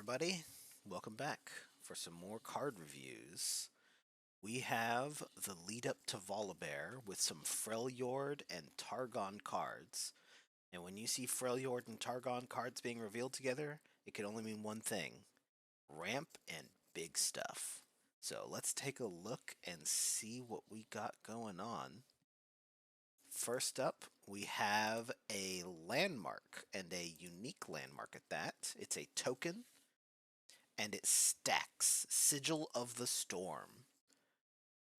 everybody, welcome back for some more card reviews. We have the lead up to Volibear with some Freljord and Targon cards. And when you see Freljord and Targon cards being revealed together, it can only mean one thing: ramp and big stuff. So let's take a look and see what we got going on. First up, we have a landmark, and a unique landmark at that. It's a token and it stacks Sigil of the Storm.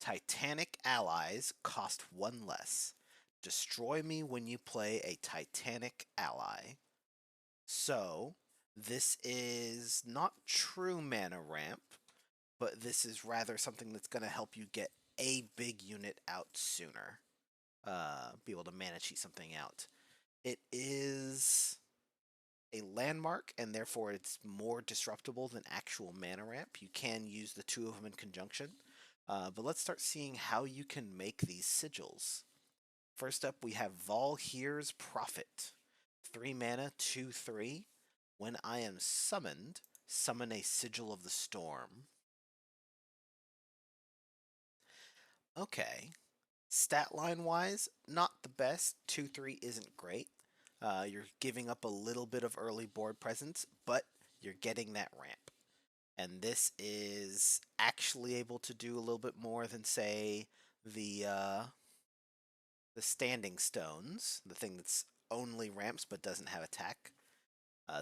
Titanic allies cost one less. Destroy me when you play a Titanic ally. So, this is not true mana ramp, but this is rather something that's going to help you get a big unit out sooner. Be able to mana cheat something out. It is a landmark, and therefore it's more disruptible than actual mana ramp. You can use the two of them in conjunction. But let's start seeing how you can make these sigils. First up, we have Volhir's Prophet. 3 mana, 2/3. When I am summoned, summon a Sigil of the Storm. Okay. Stat line wise, not the best. 2/3 isn't great. You're giving up a little bit of early board presence, but you're getting that ramp. And this is actually able to do a little bit more than, say, the standing stones, the thing that's only ramps but doesn't have attack.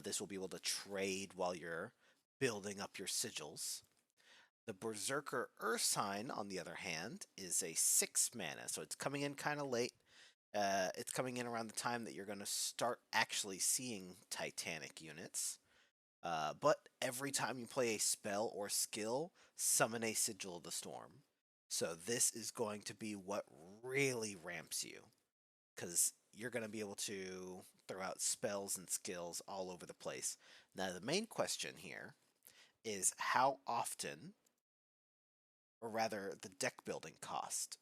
This will be able to trade while you're building up your sigils. The Berserker Ursine, on the other hand, is a 6 mana, so it's coming in kind of late. It's coming in around the time that you're going to start actually seeing Titanic units. But every time you play a spell or skill, summon a Sigil of the Storm. So this is going to be what really ramps you, because you're going to be able to throw out spells and skills all over the place. Now the main question here is how often, or rather the deck building cost.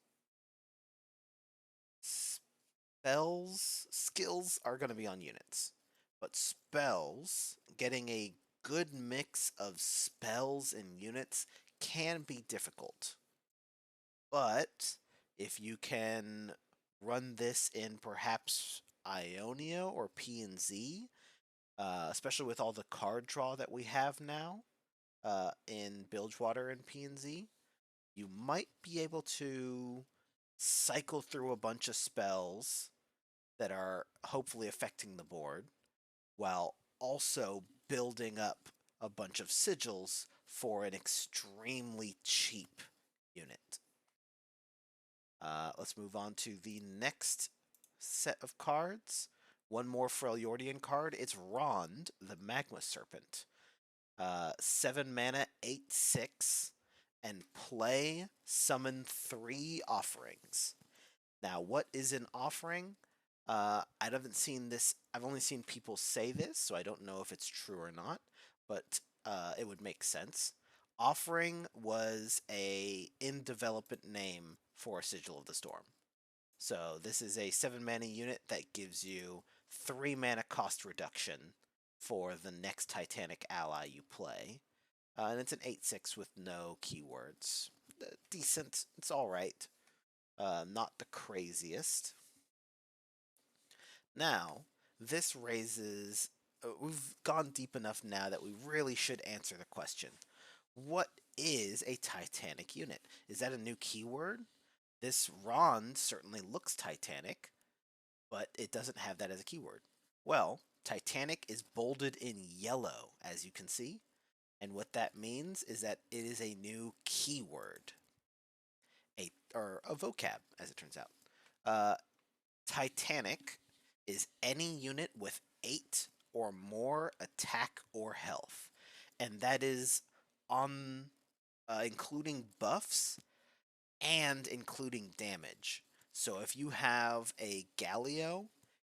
Skills are going to be on units, but spells, getting a good mix of spells and units can be difficult. But if you can run this in perhaps Ionia or PNZ, especially with all the card draw that we have now in Bilgewater and PNZ, you might be able to cycle through a bunch of spells that are hopefully affecting the board, while also building up a bunch of sigils for an extremely cheap unit. Let's move on to the next set of cards. One more Freljordian card. It's Rond, the Magma Serpent. 7 mana, 8/6, and play, summon 3 offerings. Now, what is an offering? I haven't seen this. I've only seen people say this, so I don't know if it's true or not, but it would make sense. Offering was a in development name for Sigil of the Storm. So this is a 7 mana unit that gives you 3 mana cost reduction for the next Titanic ally you play. And it's an 8/6 with no keywords. Decent. It's alright. Not the craziest. Now, this raises. We've gone deep enough now that we really should answer the question: what is a Titanic unit? Is that a new keyword? This Rond certainly looks Titanic, but it doesn't have that as a keyword. Well, Titanic is bolded in yellow, as you can see, and what that means is that it is a new keyword, or a vocab, as it turns out. Titanic is any unit with 8 or more attack or health, and that is on including buffs and including damage. So if you have a Galio,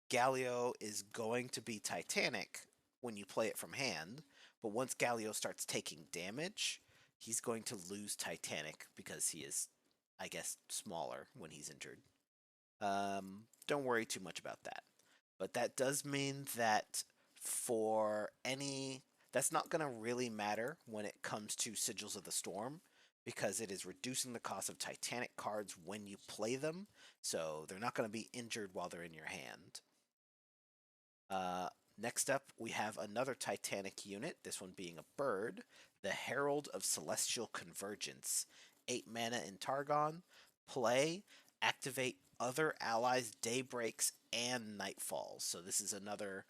Galio is going to be Titanic when you play it from hand, but once Galio starts taking damage, he's going to lose Titanic because he is, I guess, smaller when he's injured. Don't worry too much about that. But that does mean that for any That's not going to really matter when it comes to Sigils of the Storm, because it is reducing the cost of Titanic cards when you play them, so they're not going to be injured while they're in your hand. Uh, Next up, we have another Titanic unit, this one being a bird, the Herald of Celestial Convergence. 8 mana in Targon. Play, activate other allies' daybreaks and nightfalls. So this is another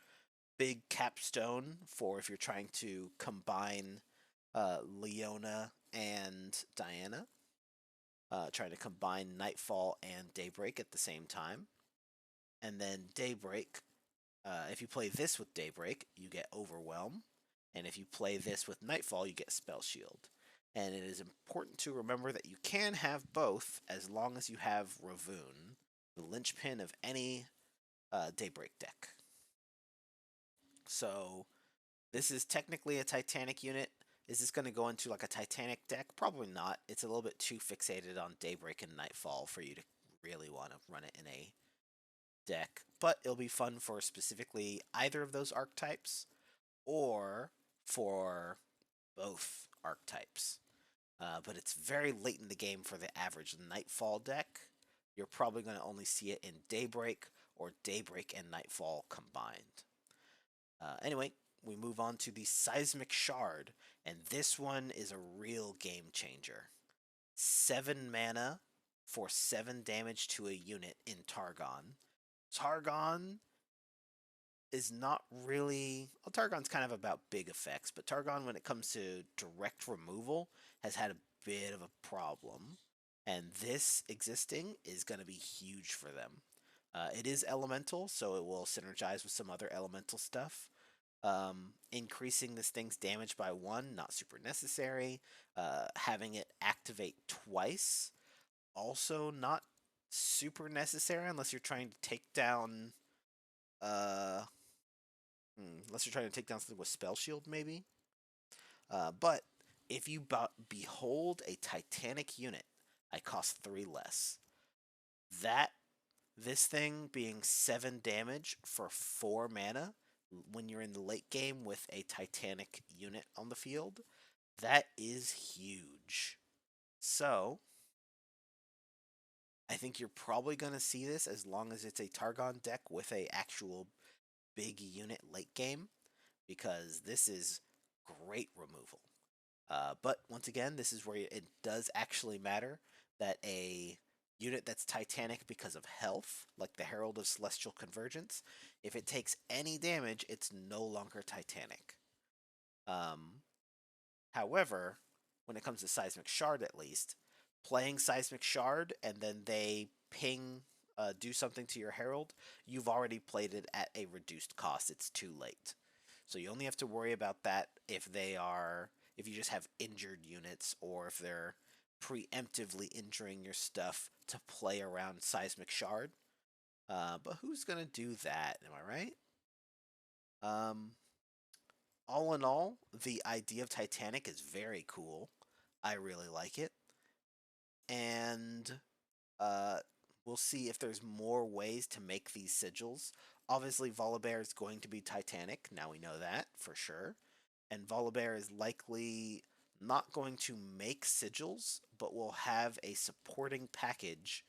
big capstone for if you're trying to combine Leona and Diana. Trying to combine Nightfall and Daybreak at the same time. And then Daybreak, if you play this with Daybreak, you get Overwhelm. And if you play this with Nightfall, you get Spell Shield. And it is important to remember that you can have both as long as you have Ravoon, the linchpin of any Daybreak deck. So this is technically a Titanic unit. Is this going to go into like a Titanic deck? Probably not. It's a little bit too fixated on Daybreak and Nightfall for you to really want to run it in a deck. But it'll be fun for specifically either of those archetypes or for both archetypes. But it's very late in the game for the average Nightfall deck. You're probably going to only see it in Daybreak or Daybreak and Nightfall combined. Anyway, we move on to the Seismic Shard, and this one is a real game changer. 7 mana for 7 damage to a unit in Targon. Targon is not really... Well, Targon's kind of about big effects, but Targon, when it comes to direct removal, has had a bit of a problem. And this existing is going to be huge for them. It is elemental, so it will synergize with some other elemental stuff. Increasing this thing's damage by 1, not super necessary. Having it activate twice, also not super necessary unless you're trying to take down... unless you're trying to take down something with Spell Shield, maybe. But if you behold a Titanic unit, I cost 3 less. This thing being 7 damage for 4 mana when you're in the late game with a Titanic unit on the field, that is huge. So, I think you're probably going to see this as long as it's a Targon deck with a actual big unit late game, because this is great removal. But once again, this is where it does actually matter that a unit that's Titanic because of health, like the Herald of Celestial Convergence, if it takes any damage, it's no longer Titanic. However, when it comes to Seismic Shard at least, playing Seismic Shard and then they ping, do something to your Herald, you've already played it at a reduced cost. It's too late. So you only have to worry about that if you just have injured units, or if they're preemptively injuring your stuff to play around Seismic Shard. But who's going to do that? Am I right? All in all, the idea of Titanic is very cool. I really like it. And we'll see if there's more ways to make these sigils. Obviously, Volibear is going to be Titanic. Now we know that for sure. And Volibear is likely not going to make sigils, but will have a supporting package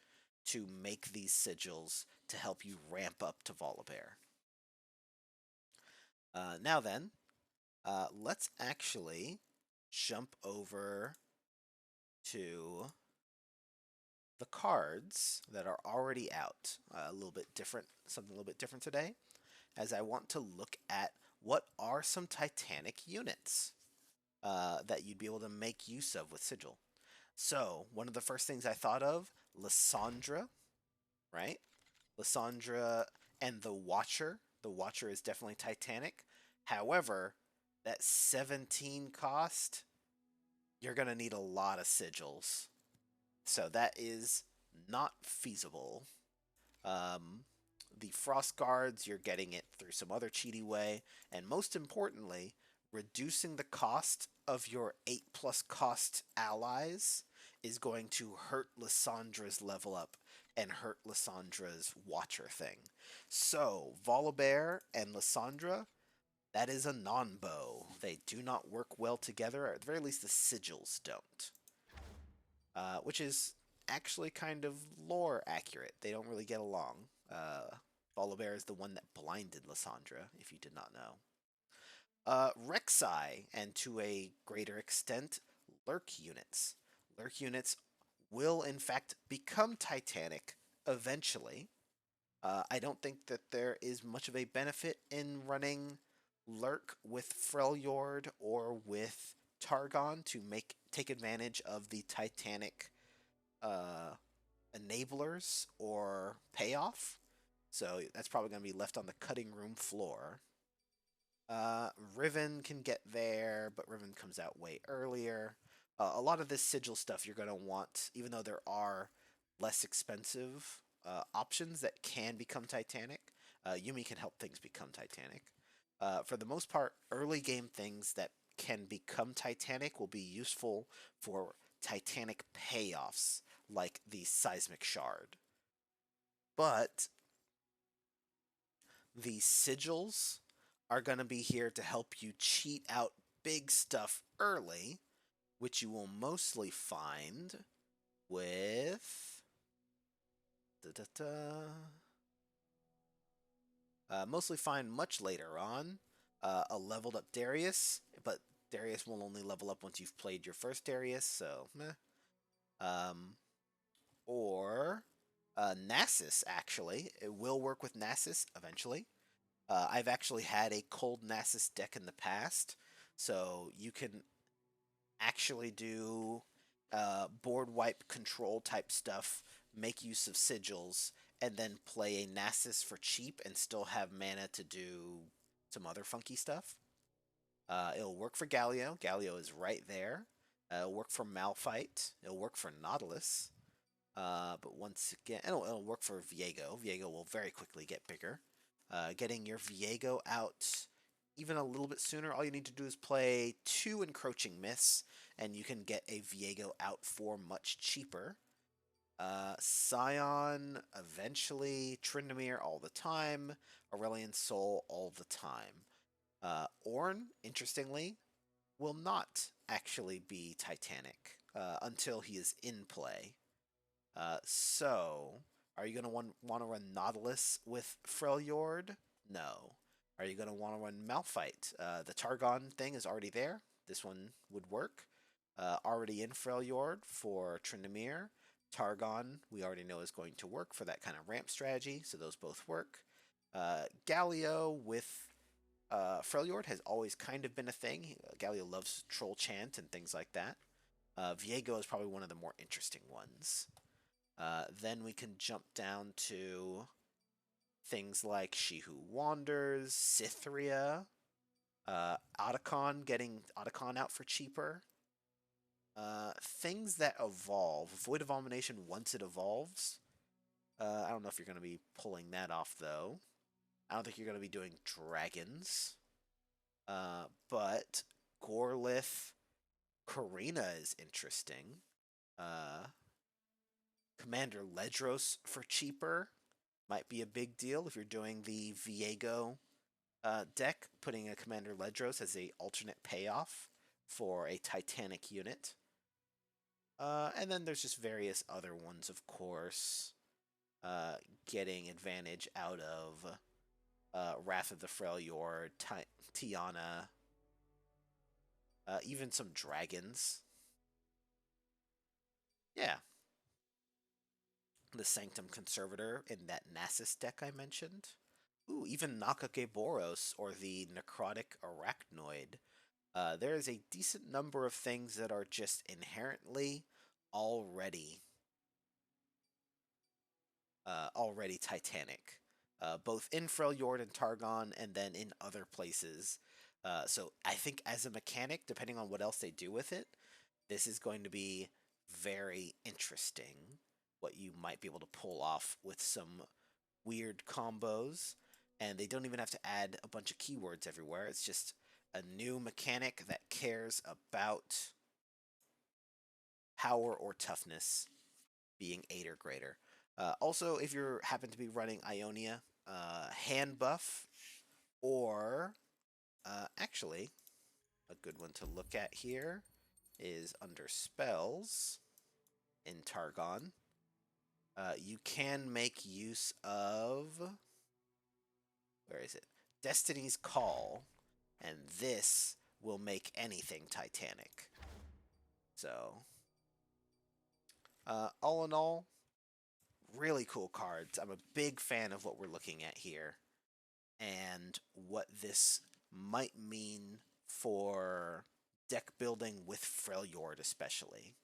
to make these sigils to help you ramp up to Volibear. Now then, let's actually jump over to the cards that are already out. A little bit different, something a little bit different today, as I want to look at what are some Titanic units that you'd be able to make use of with Sigil. So, one of the first things I thought of, Lysandra, right? Lysandra and the Watcher. The Watcher is definitely Titanic. However, that 17 cost, you're going to need a lot of sigils. So that is not feasible. The Frost Guards, you're getting it through some other cheaty way. And most importantly, reducing the cost of your 8+ cost allies is going to hurt Lysandra's level up and hurt Lysandra's Watcher thing. So, Volibear and Lysandra, that is a non-bow. They do not work well together, or at the very least the sigils don't. Which is actually kind of lore accurate. They don't really get along. Volibear is the one that blinded Lysandra, if you did not know. Rek'Sai, and to a greater extent, Lurk units. Lurk units will, in fact, become Titanic eventually. I don't think that there is much of a benefit in running Lurk with Freljord or with Targon to take advantage of the Titanic uh, enablers or payoff. So that's probably going to be left on the cutting room floor. Riven can get there, but Riven comes out way earlier. A lot of this sigil stuff you're going to want, even though there are less expensive options that can become Titanic. Yumi can help things become Titanic. For the most part, early game things that can become Titanic will be useful for Titanic payoffs, like the Seismic Shard. But the sigils are going to be here to help you cheat out big stuff early, which you will mostly find with mostly find much later on a leveled up Darius, but Darius will only level up once you've played your first Darius, so meh. Or Nasus, actually. It will work with Nasus eventually. I've actually had a cold Nasus deck in the past, so you can actually do board wipe control type stuff, make use of sigils, and then play a Nasus for cheap and still have mana to do some other funky stuff. It'll work for Galio. Galio is right there. It'll work for Malphite. It'll work for Nautilus. But once again, it'll work for Viego. Viego will very quickly get bigger. Getting your Viego out even a little bit sooner, all you need to do is play 2 Encroaching Myths, and you can get a Viego out for much cheaper. Scion, eventually, Tryndamere all the time, Aurelion Sol all the time. Ornn, interestingly, will not actually be Titanic until he is in play. So, are you going to want to run Nautilus with Freljord? No. Are you going to want to run Malphite? The Targon thing is already there. This one would work. Already in Freljord for Tryndamere. Targon, we already know is going to work for that kind of ramp strategy, so those both work. Galio with Freljord has always kind of been a thing. Galio loves Troll Chant and things like that. Viego is probably one of the more interesting ones. Then we can jump down to things like She Who Wanders, Cythria, Otacon, getting Otacon out for cheaper. Things that evolve. Void Abomination, once it evolves. I don't know if you're going to be pulling that off, though. I don't think you're going to be doing dragons. But Gorlith, Karina is interesting. Commander Ledros for cheaper might be a big deal if you're doing the Viego deck. Putting a Commander Ledros as a alternate payoff for a Titanic unit. And then there's just various other ones, of course. Getting advantage out of Wrath of the Freljord, Tiana, even some dragons. Yeah. The Sanctum Conservator in that Nasus deck I mentioned. Ooh, even Nakageboros, or the Necrotic Arachnoid. There is a decent number of things that are just inherently already Titanic. Both in Freljord and Targon, and then in other places. So I think as a mechanic, depending on what else they do with it, this is going to be very interesting what you might be able to pull off with some weird combos. And they don't even have to add a bunch of keywords everywhere. It's just a new mechanic that cares about power or toughness being 8 or greater. Also, if you happen to be running Ionia, hand buff, or actually, A good one to look at here is under spells in Targon. You can make use of, where is it? Destiny's Call, and this will make anything Titanic. So, all in all, really cool cards. I'm a big fan of what we're looking at here and what this might mean for deck building with Freljord especially.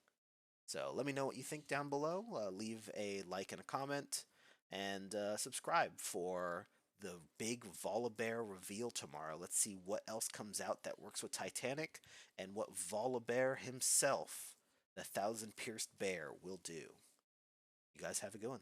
So let me know what you think down below. Leave a like and a comment, and subscribe for the big Volibear reveal tomorrow. Let's see what else comes out that works with Titanic and what Volibear himself, the Thousand Pierced Bear, will do. You guys have a good one.